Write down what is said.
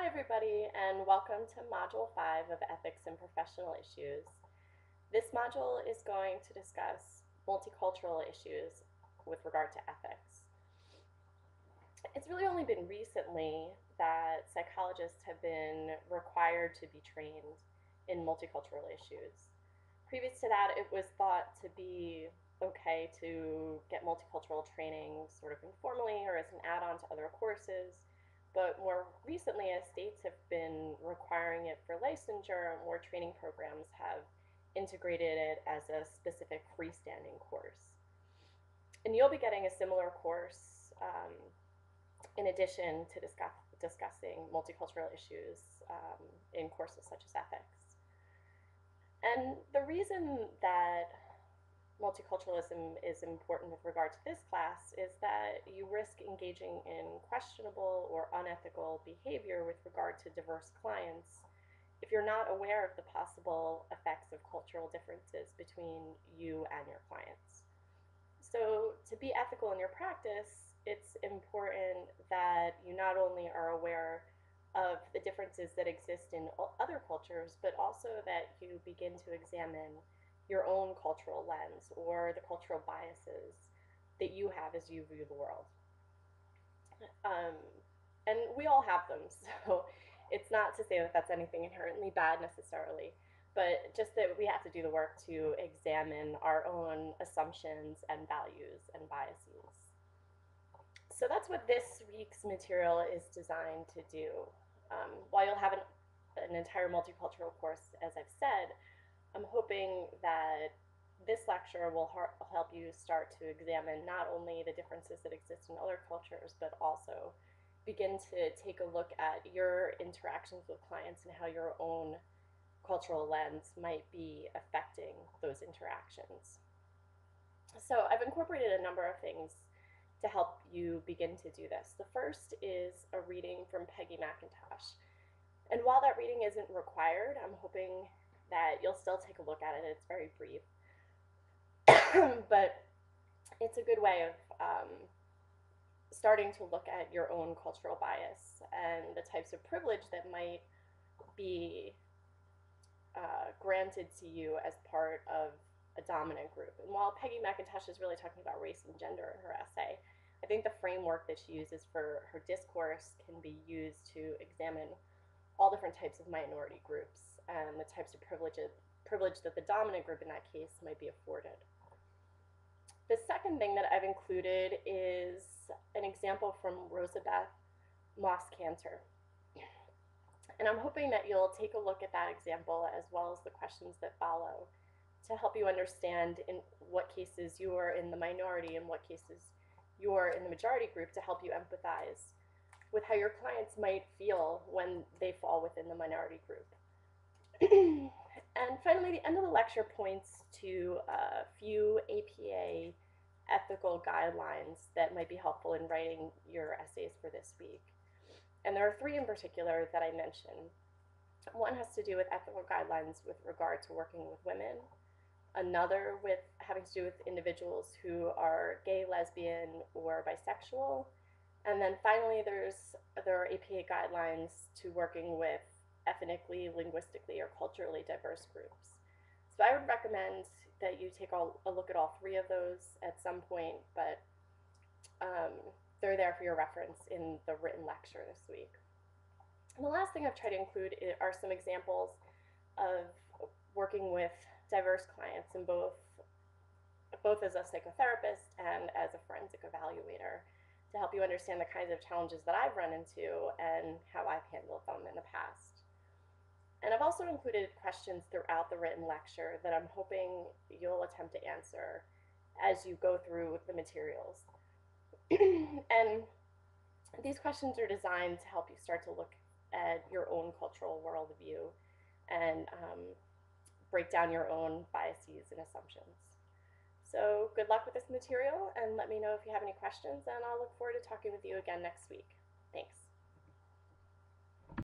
everybody, and welcome to Module 5 of Ethics and Professional Issues. This module is going to discuss multicultural issues with regard to ethics. It's really only been recently that psychologists have been required to be trained in multicultural issues. Previous to that, it was thought to be okay to get multicultural training sort of informally or as an add-on to other courses. But more recently, as states have been requiring it for licensure, more training programs have integrated it as a specific freestanding course. And you'll be getting a similar course in addition to discussing multicultural issues in courses such as ethics. And the reason that multiculturalism is important with regard to this class is that you risk engaging in questionable or unethical behavior with regard to diverse clients if you're not aware of the possible effects of cultural differences between you and your clients. So to be ethical in your practice, it's important that you not only are aware of the differences that exist in other cultures, but also that you begin to examine your own cultural lens or the cultural biases that you have as you view the world. And we all have them, so it's not to say that that's anything inherently bad necessarily, but just that we have to do the work to examine our own assumptions and values and biases. So that's what this week's material is designed to do. While you'll have an entire multicultural course, as I've said, I'm hoping that this lecture will help you start to examine not only the differences that exist in other cultures, but also begin to take a look at your interactions with clients and how your own cultural lens might be affecting those interactions. So I've incorporated a number of things to help you begin to do this. The first is a reading from Peggy McIntosh. And while that reading isn't required, I'm hoping that you'll still take a look at it. It's very brief. But it's a good way of starting to look at your own cultural bias and the types of privilege that might be granted to you as part of a dominant group. And while Peggy McIntosh is really talking about race and gender in her essay, I think the framework that she uses for her discourse can be used to examine all different types of minority groups and the types of privilege that the dominant group in that case might be afforded. The second thing that I've included is an example from Rosabeth Moss-Cantor. And I'm hoping that you'll take a look at that example as well as the questions that follow to help you understand in what cases you are in the minority and what cases you are in the majority group, to help you empathize with how your clients might feel when they fall within the minority group. And finally, the end of the lecture points to a few APA ethical guidelines that might be helpful in writing your essays for this week. And there are three in particular that I mentioned. One has to do with ethical guidelines with regard to working with women. Another with having to do with individuals who are gay, lesbian, or bisexual. And then finally, there are APA guidelines to working with ethnically, linguistically, or culturally diverse groups. So I would recommend that you take a look at all three of those at some point, but they're there for your reference in the written lecture this week. And the last thing I've tried to include are some examples of working with diverse clients in both as a psychotherapist and as a forensic evaluator, to help you understand the kinds of challenges that I've run into and how I've handled them in the past. And I've also included questions throughout the written lecture that I'm hoping you'll attempt to answer as you go through the materials. And these questions are designed to help you start to look at your own cultural worldview and break down your own biases and assumptions. So good luck with this material, and let me know if you have any questions, and I'll look forward to talking with you again next week.